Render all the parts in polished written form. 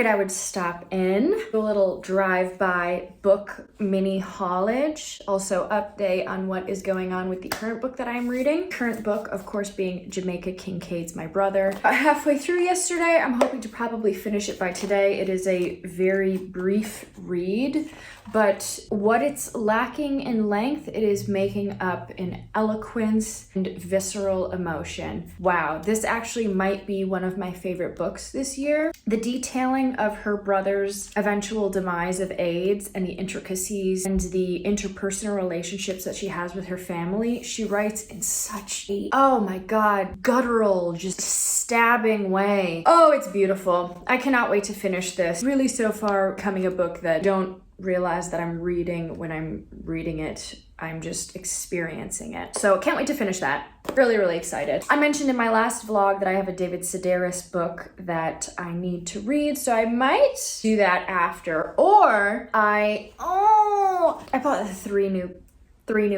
I would stop in, do a little drive-by book mini haulage, also update on what is going on with the current book that I'm reading. Current book, of course, being Jamaica Kincaid's My Brother. Halfway through yesterday, I'm hoping to probably finish it by today. It is a very brief read, but what it's lacking in length, it is making up in eloquence and visceral emotion. Wow, this actually might be one of my favorite books this year. The detailing of her brother's eventual demise of AIDS and the intricacies and the interpersonal relationships that she has with her family, she writes in such a, oh my God, guttural, just stabbing way. Oh, it's beautiful. I cannot wait to finish this. Really, so far, becoming a book that don't realize that I'm reading when I'm reading it. I'm just experiencing it. So can't wait to finish that. Really, really excited. I mentioned in my last vlog that I have a David Sedaris book that I need to read, so I might do that after. Or I bought three new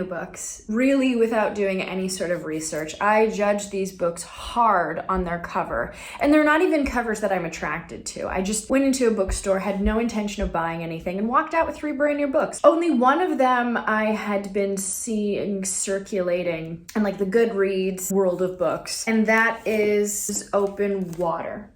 books, really without doing any sort of research. I judge these books hard on their cover, and they're not even covers that I'm attracted to. I just went into a bookstore, had no intention of buying anything, and walked out with 3 brand new books. Only one of them I had been seeing circulating in like the Goodreads world of books, and that is Open Water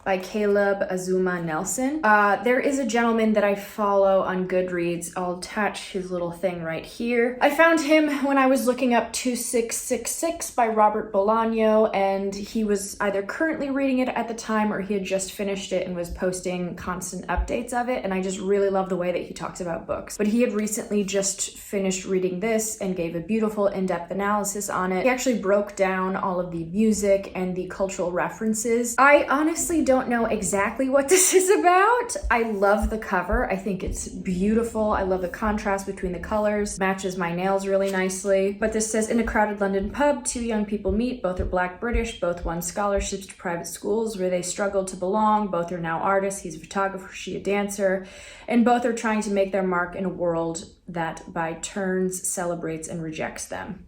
by Caleb Azumah Nelson. There is a gentleman that I follow on Goodreads. I'll attach his little thing right here. I found him when I was looking up 2666 by Robert Bolaño, and he was either currently reading it at the time or he had just finished it and was posting constant updates of it, and I just really love the way that he talks about books. But he had recently just finished reading this and gave a beautiful in-depth analysis on it. He actually broke down all of the music and the cultural references. I honestly don't know exactly what this is about. I love the cover. I think it's beautiful. I love the contrast between the colors. Matches my nails really nicely. But this says, in a crowded London pub, 2 young people meet. Both are Black British. Both won scholarships to private schools where they struggled to belong. Both are now artists. He's a photographer, she a dancer. And both are trying to make their mark in a world that by turns celebrates and rejects them.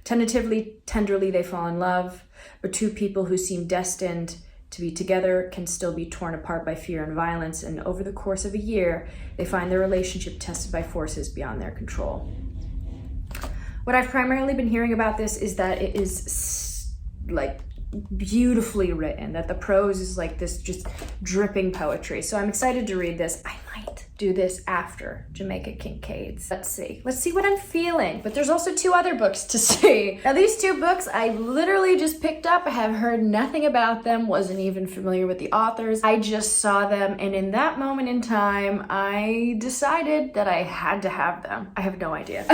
Tentatively, tenderly, they fall in love. But 2 people who seem destined to be together can still be torn apart by fear and violence, and over the course of a year, they find their relationship tested by forces beyond their control. What I've primarily been hearing about this is that it is like beautifully written, that the prose is like this just dripping poetry. So I'm excited to read this. I might do this after Jamaica Kincaid's. Let's see what I'm feeling. But there's also 2 other books to see. Now these 2 books I literally just picked up. I have heard nothing about them, wasn't even familiar with the authors. I just saw them, and in that moment in time, I decided that I had to have them. I have no idea.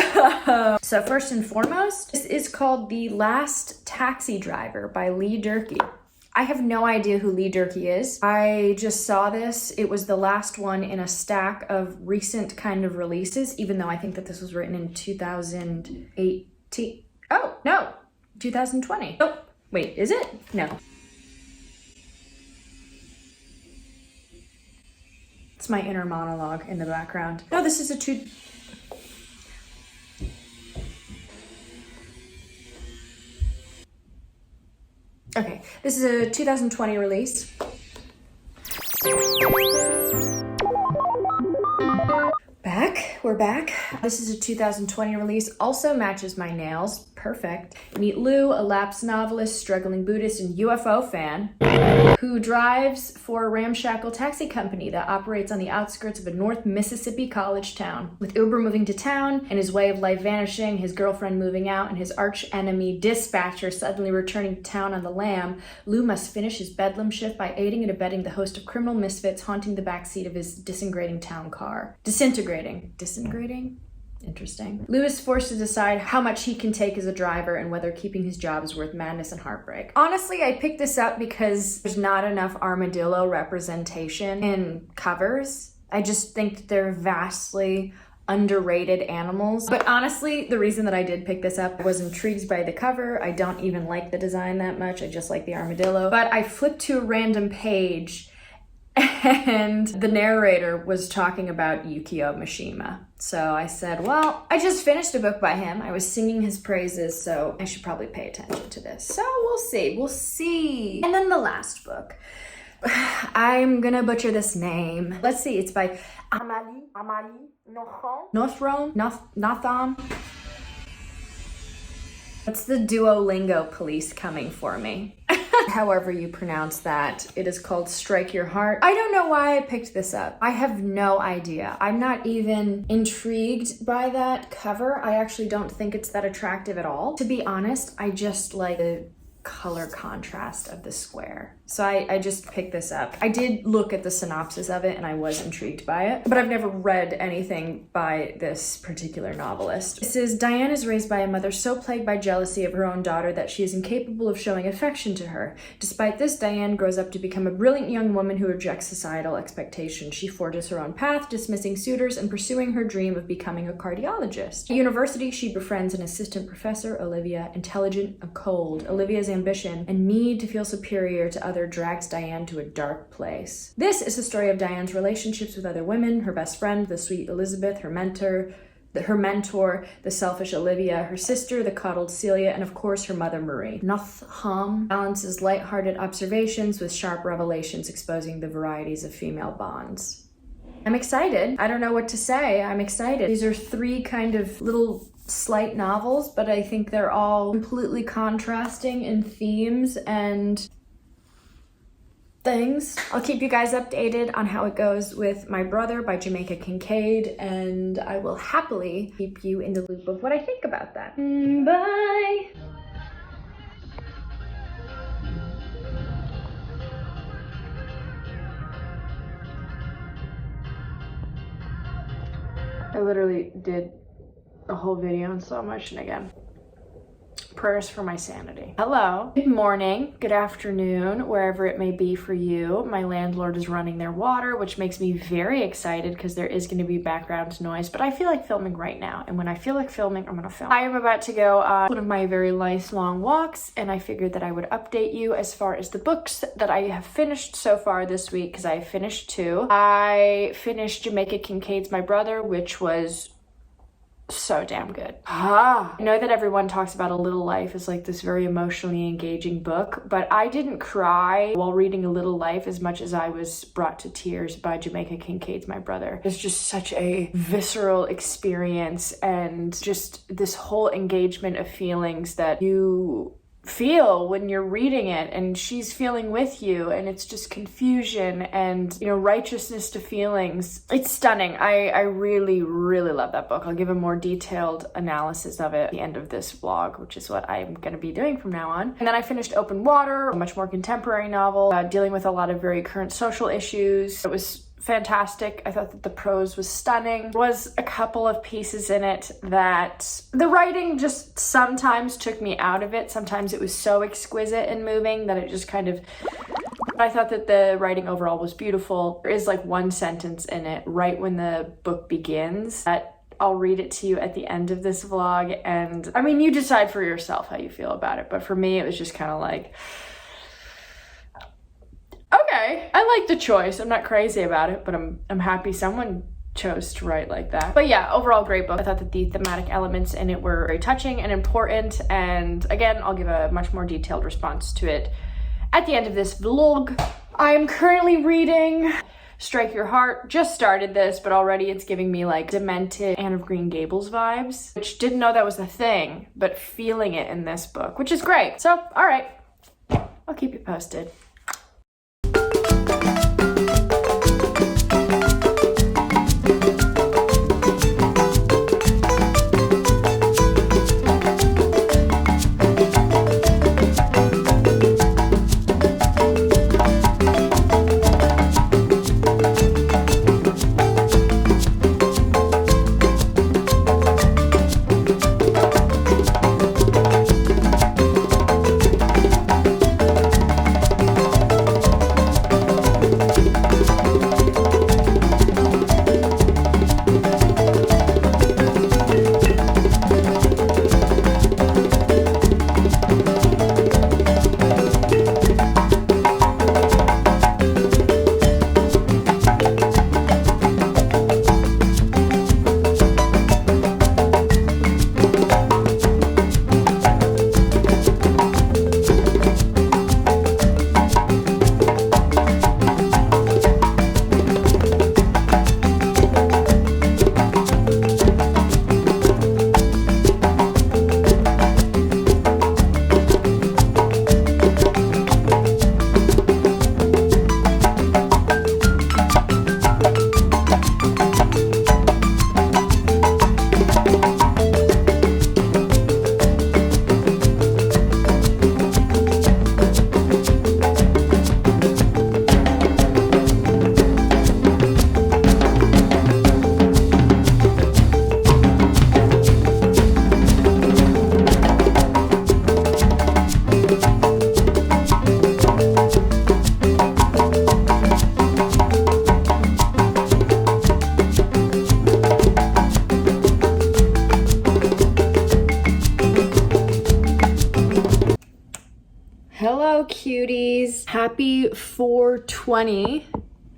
So first and foremost, this is called The Last Taxi Driver by Durkee. I have no idea who Durkee is. I just saw this. It was the last one in a stack of recent kind of releases, even though I think that this was written in 2018. Oh, no, 2020. Oh, wait, is it? No. It's my inner monologue in the background. No, this is a Okay, this is a 2020 release. We're back. This is a 2020 release, also matches my nails, perfect. Meet Lou, a lapsed novelist, struggling Buddhist, and UFO fan who drives for a ramshackle taxi company that operates on the outskirts of a North Mississippi college town. With Uber moving to town and his way of life vanishing, his girlfriend moving out, and his arch enemy dispatcher suddenly returning to town on the lam, Lou must finish his bedlam shift by aiding and abetting the host of criminal misfits haunting the backseat of his disintegrating town car. Disintegrating? Interesting. Lou is forced to decide how much he can take as a driver and whether keeping his job is worth madness and heartbreak. Honestly, I picked this up because there's not enough armadillo representation in covers. I just think they're vastly underrated animals. But honestly, the reason that I did pick this up, I was intrigued by the cover. I don't even like the design that much. I just like the armadillo. But I flipped to a random page and the narrator was talking about Yukio Mishima. So I said, well, I just finished a book by him. I was singing his praises, so I should probably pay attention to this. So we'll see. And then the last book. I'm gonna butcher this name. Let's see, it's by Amelie, Nothomb, Nothomb. That's the Duolingo police coming for me. However you pronounce that. It is called Strike Your Heart. I don't know why I picked this up. I have no idea. I'm not even intrigued by that cover. I actually don't think it's that attractive at all. To be honest, I just like the color contrast of the square. So I just picked this up. I did look at the synopsis of it and I was intrigued by it, but I've never read anything by this particular novelist. It says, Diane is raised by a mother so plagued by jealousy of her own daughter that she is incapable of showing affection to her. Despite this, Diane grows up to become a brilliant young woman who rejects societal expectations. She forges her own path, dismissing suitors and pursuing her dream of becoming a cardiologist. At university, she befriends an assistant professor, Olivia, intelligent and cold. Olivia's ambition and need to feel superior to others drags Diane to a dark place. This is the story of Diane's relationships with other women, her best friend, the sweet Elizabeth, her mentor, the selfish Olivia, her sister, the coddled Celia, and of course her mother Marie. Nothomb balances light-hearted observations with sharp revelations exposing the varieties of female bonds. I'm excited. I don't know what to say. I'm excited. These are 3 kind of little slight novels, but I think they're all completely contrasting in themes and things. I'll keep you guys updated on how it goes with My Brother by Jamaica Kincaid, and I will happily keep you in the loop of what I think about that. Bye! I literally did a whole video in slow motion again. Prayers for my sanity. Hello, good morning, good afternoon, wherever it may be for you. My landlord is running their water, which makes me very excited because there is going to be background noise, but I feel like filming right now. And when I feel like filming, I'm going to film. I am about to go on one of my very nice long walks, and I figured that I would update you as far as the books that I have finished so far this week, because I finished 2. I finished Jamaica Kincaid's My Brother, which was so damn good. I know that everyone talks about A Little Life as like this very emotionally engaging book, but I didn't cry while reading A Little Life as much as I was brought to tears by Jamaica Kincaid's My Brother. It's just such a visceral experience and just this whole engagement of feelings that you feel when you're reading it, and she's feeling with you, and it's just confusion and, you know, righteousness to feelings. It's stunning. I really love that book. I'll give a more detailed analysis of it at the end of this vlog, which is what I'm going to be doing from now on. And then I finished Open Water, a much more contemporary novel dealing with a lot of very current social issues. It was fantastic. I thought that the prose was stunning. There was a couple of pieces in it that the writing just sometimes took me out of it. Sometimes it was so exquisite and moving that it just kind of... I thought that the writing overall was beautiful. There is like one sentence in it right when the book begins that I'll read it to you at the end of this vlog, and I mean, you decide for yourself how you feel about it, but for me it was just kind of like, okay, I like the choice. I'm not crazy about it, but I'm happy someone chose to write like that. But yeah, overall great book. I thought that the thematic elements in it were very touching and important, and again, I'll give a much more detailed response to it at the end of this vlog. I am currently reading Strike Your Heart. Just started this, but already it's giving me like demented Anne of Green Gables vibes, which didn't know that was the thing, but feeling it in this book, which is great. So, all right, I'll keep you posted. Happy 420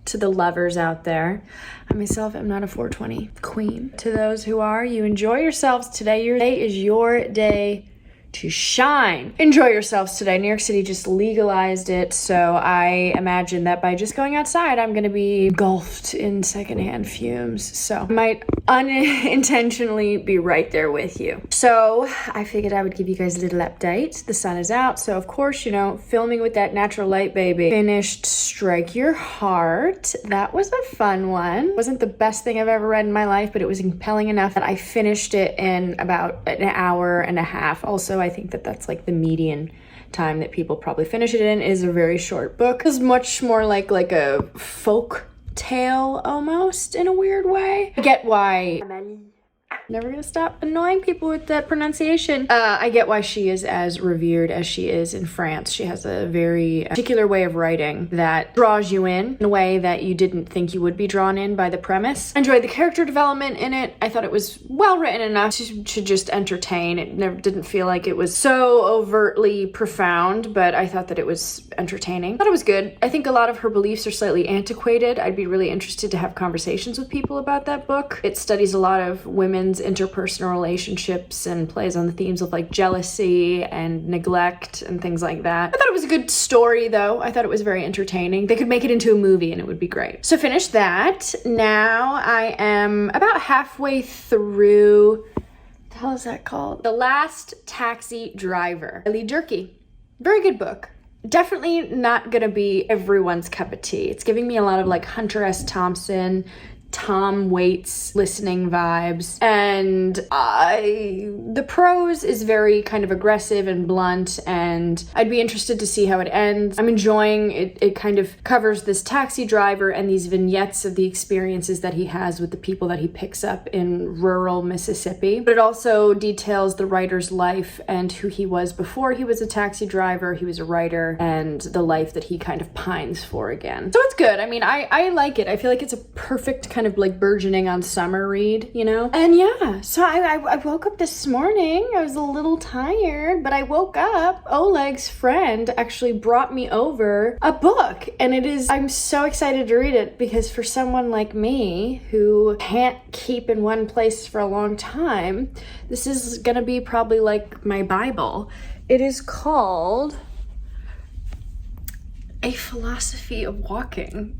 to the lovers out there. I myself am not a 420 queen. To those who are, you enjoy yourselves today. Your day is your day to shine. Enjoy yourselves today. New York City just legalized it, so I imagine that by just going outside, I'm gonna be engulfed in secondhand fumes. So I might unintentionally be right there with you. So I figured I would give you guys a little update. The sun is out, so of course, you know, filming with that natural light, baby. Finished Strike Your Heart. That was a fun one. Wasn't the best thing I've ever read in my life, but it was compelling enough that I finished it in about an hour and a half. Also, I think that that's like the median time that people probably finish it in. Is a very short book. It's much more like a folk tale almost, in a weird way. I get why Amelie. Never gonna stop annoying people with that pronunciation. I get why she is as revered as she is in France. She has a very particular way of writing that draws you in a way that you didn't think you would be drawn in by the premise. I enjoyed the character development in it. I thought it was well written enough to just entertain. It never didn't feel like it was so overtly profound, but I thought that it was entertaining. I thought it was good. I think a lot of her beliefs are slightly antiquated. I'd be really interested to have conversations with people about that book. It studies a lot of women's interpersonal relationships and plays on the themes of like jealousy and neglect and things like that. I thought it was a good story though. I thought it was very entertaining. They could make it into a movie and it would be great. So finished that. Now I am about halfway through, what the hell is that called? The Last Taxi Driver by Durkee. Very good book. Definitely not gonna be everyone's cup of tea. It's giving me a lot of like Hunter S. Thompson, Tom Waits listening vibes, and the prose is very kind of aggressive and blunt, and I'd be interested to see how it ends. I'm enjoying it. It kind of covers this taxi driver and these vignettes of the experiences that he has with the people that he picks up in rural Mississippi, but it also details the writer's life and who he was before he was a taxi driver. He was a writer, and the life that he kind of pines for again. So it's good. I mean, I like it. I feel like it's a perfect kind of like burgeoning on summer read, you know? And yeah, so I woke up this morning. I was a little tired, but I woke up. Oleg's friend actually brought me over a book, and I'm so excited to read it because for someone like me who can't keep in one place for a long time, this is gonna be probably like my Bible. It is called A Philosophy of Walking.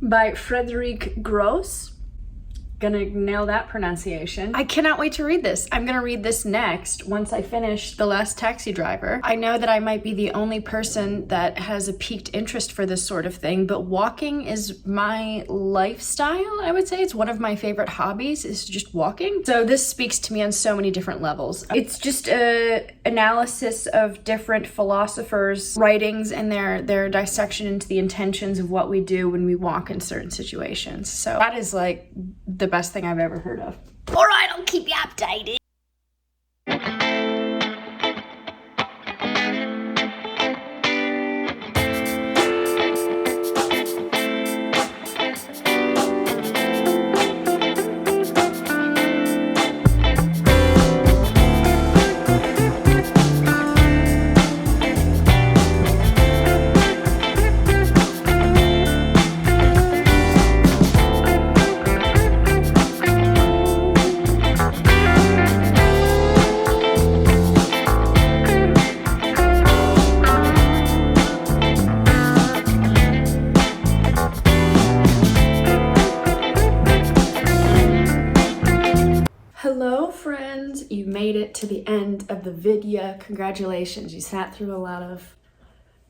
By Frederic Gros. Gonna nail that pronunciation. I cannot wait to read this. I'm gonna read this next once I finish The Last Taxi Driver. I know that I might be the only person that has a piqued interest for this sort of thing, but walking is my lifestyle. I would say it's one of my favorite hobbies is just walking. So this speaks to me on so many different levels. It's just a analysis of different philosophers' writings and their dissection into the intentions of what we do when we walk in certain situations. So that is like the best thing I've ever heard of. All right, I'll keep you updated. Hello friends, you made it to the end of the video. Congratulations, you sat through a lot of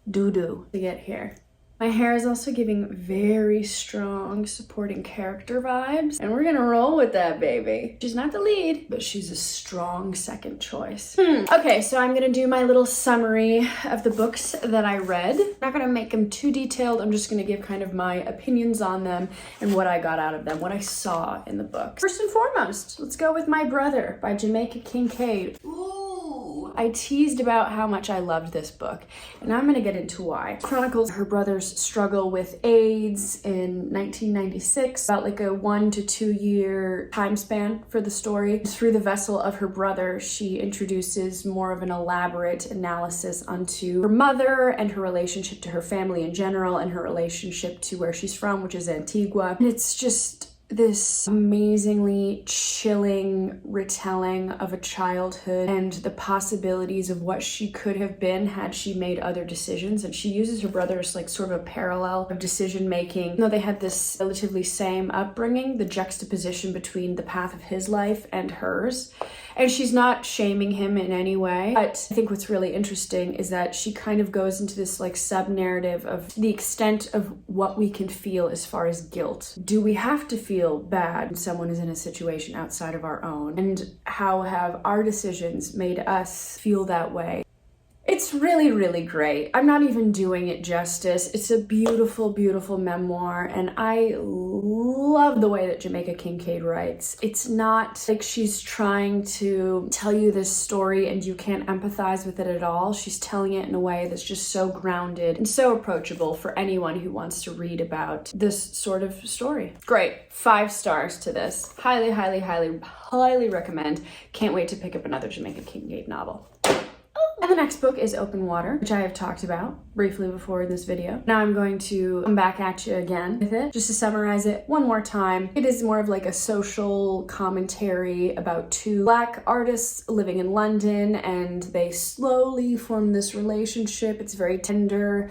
doo-doo to get here. My hair is also giving very strong supporting character vibes, and we're gonna roll with that, baby. She's not the lead, but she's a strong second choice. Okay, so I'm gonna do my little summary of the books that I read. I'm not gonna make them too detailed. I'm just gonna give kind of my opinions on them and what I got out of them, what I saw in the books. First and foremost, let's go with My Brother by Jamaica Kincaid. Ooh, I teased about how much I loved this book, and I'm gonna get into why. It chronicles her brother's struggle with AIDS in 1996, about like a 1 to 2 year time span for the story. Through the vessel of her brother, she introduces more of an elaborate analysis onto her mother and her relationship to her family in general and her relationship to where she's from, which is Antigua. And it's just this amazingly chilling retelling of a childhood and the possibilities of what she could have been had she made other decisions. And she uses her brother as like sort of a parallel of decision making. Though they had this relatively same upbringing, the juxtaposition between the path of his life and hers. And she's not shaming him in any way. But I think what's really interesting is that she kind of goes into this like sub-narrative of the extent of what we can feel as far as guilt. Do we have to feel bad when someone is in a situation outside of our own? And how have our decisions made us feel that way? It's really, really great. I'm not even doing it justice. It's a beautiful, beautiful memoir, and I love the way that Jamaica Kincaid writes. It's not like she's trying to tell you this story and you can't empathize with it at all. She's telling it in a way that's just so grounded and so approachable for anyone who wants to read about this sort of story. Great. 5 stars to this. Highly, highly, highly, highly recommend. Can't wait to pick up another Jamaica Kincaid novel. And the next book is Open Water, which I have talked about briefly before in this video. Now I'm going to come back at you again with it, just to summarize it one more time. It is more of like a social commentary about 2 Black artists living in London, and they slowly form this relationship. It's very tender.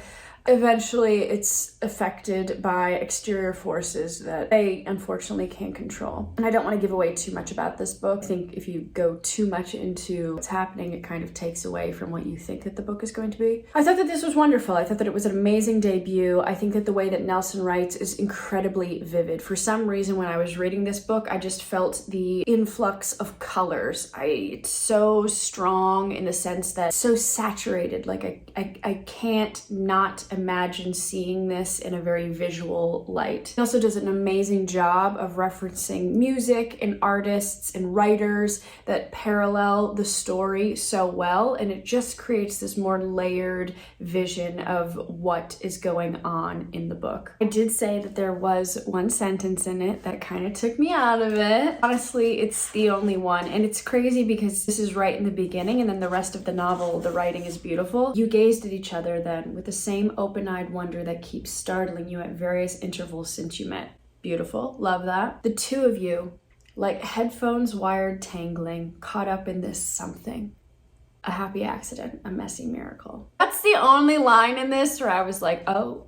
Eventually, it's affected by exterior forces that they unfortunately can't control. And I don't want to give away too much about this book. I think if you go too much into what's happening, it kind of takes away from what you think that the book is going to be. I thought that this was wonderful. I thought that it was an amazing debut. I think that the way that Nelson writes is incredibly vivid. For some reason, when I was reading this book, I just felt the influx of colors. It's so strong in the sense that it's so saturated. Like I can't not imagine seeing this in a very visual light. He also does an amazing job of referencing music and artists and writers that parallel the story so well, and it just creates this more layered vision of what is going on in the book. I did say that there was one sentence in it that kind of took me out of it. Honestly, it's the only one, and it's crazy because this is right in the beginning, and then the rest of the novel, the writing is beautiful. You gazed at each other then with the same open-eyed wonder that keeps startling you at various intervals since you met. Beautiful. Love that. The 2 of you, like headphones wired tangling, caught up in this something. A happy accident, a messy miracle. That's the only line in this where I was like, okay.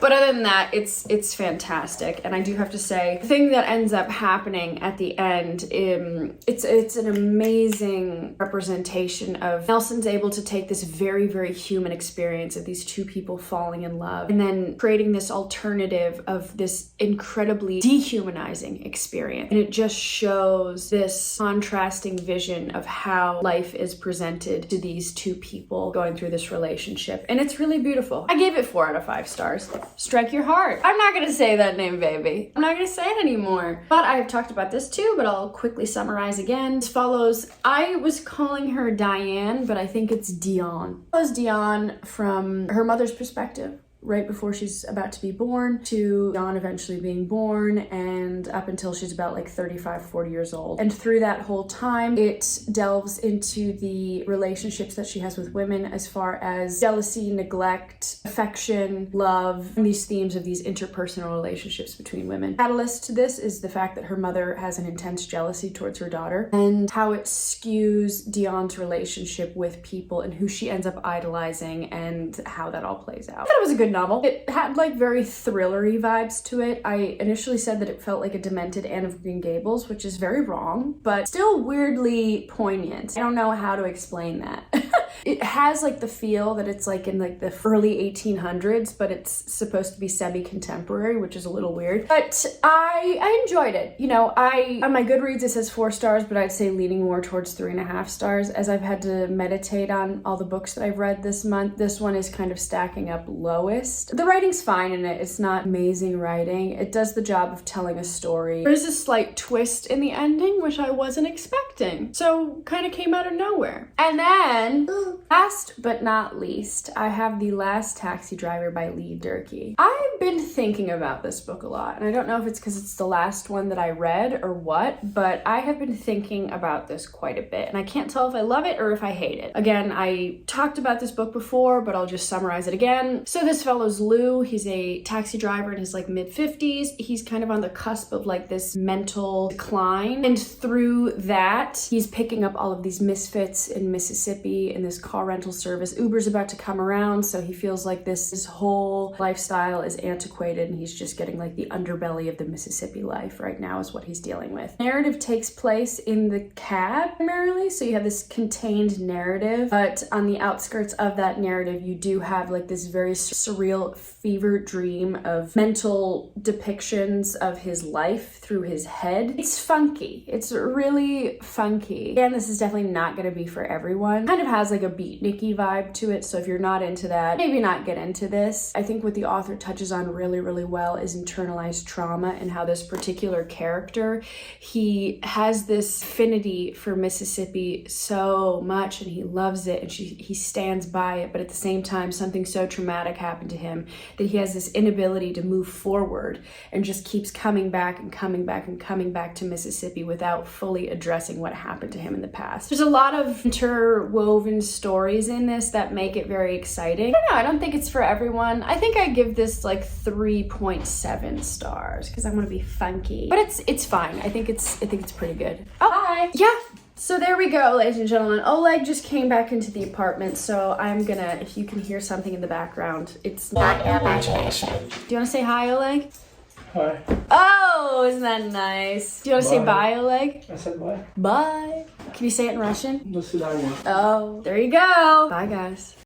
But other than that, it's fantastic. And I do have to say, the thing that ends up happening at the end, it's an amazing representation of Nelson's able to take this very, very human experience of these 2 people falling in love and then creating this alternative of this incredibly dehumanizing experience. And it just shows this contrasting vision of how life is presented to these 2 people going through this relationship. And it's really beautiful. I gave it 4 out of 5 stars. Strike your heart. I'm not gonna say that name, baby. I'm not gonna say it anymore. But I've talked about this too, but I'll quickly summarize again. As follows. I was calling her Diane, but I think it's Dion. It was Dion from her mother's perspective, right before she's about to be born, to Dawn eventually being born, and up until she's about like 35, 40 years old. And through that whole time, it delves into the relationships that she has with women as far as jealousy, neglect, affection, love, and these themes of these interpersonal relationships between women. Catalyst to this is the fact that her mother has an intense jealousy towards her daughter, and how it skews Dion's relationship with people and who she ends up idolizing and how that all plays out. I thought it was a good novel. It had like very thrillery vibes to it. I initially said that it felt like a demented Anne of Green Gables, which is very wrong, but still weirdly poignant. I don't know how to explain that. It has like the feel that it's like in like the early 1800s, but it's supposed to be semi-contemporary, which is a little weird. But I enjoyed it. You know, on my Goodreads it says 4 stars, but I'd say leaning more towards 3.5 stars. As I've had to meditate on all the books that I've read this month, this one is kind of stacking up lowest. The writing's fine in it. It's not amazing writing. It does the job of telling a story. There's a slight twist in the ending, which I wasn't expecting. So kind of came out of nowhere. And then, last but not least, I have The Last Taxi Driver by Durkee. I've been thinking about this book a lot, and I don't know if it's because it's the last one that I read or what, but I have been thinking about this quite a bit, and I can't tell if I love it or if I hate it. Again, I talked about this book before, but I'll just summarize it again. So this fellow's Lou. He's a taxi driver in his like mid-50s. He's kind of on the cusp of like this mental decline, and through that, he's picking up all of these misfits in Mississippi in this car rental service. Uber's about to come around, so he feels like this whole lifestyle is antiquated, and he's just getting like the underbelly of the Mississippi life right now is what he's dealing with. Narrative takes place in the cab primarily, so you have this contained narrative, but on the outskirts of that narrative, you do have like this very surreal fever dream of mental depictions of his life through his head. It's funky. It's really funky. Again, this is definitely not going to be for everyone. Kind of has like a beatniky vibe to it, so if you're not into that, maybe not get into this. I think what the author touches on really, really well is internalized trauma and how this particular character, he has this affinity for Mississippi so much and he loves it and he stands by it, but at the same time, something so traumatic happened to him that he has this inability to move forward and just keeps coming back and coming back and coming back to Mississippi without fully addressing what happened to him in the past. There's a lot of interwoven stories in this that make it very exciting. I don't know, I don't think it's for everyone. I think I give this like 3.7 stars because I want to be funky, but it's fine. I think it's pretty good. Oh, hi. Yeah. So there we go, ladies and gentlemen. Oleg just came back into the apartment, so I'm gonna, if you can hear something in the background, it's not imagination. Do you want to say hi, Oleg? Hi. Oh, isn't that nice? Do you want to say bye, Oleg? I said bye. Bye. Can you say it in Russian? До свидания. Oh, there you go. Bye, guys.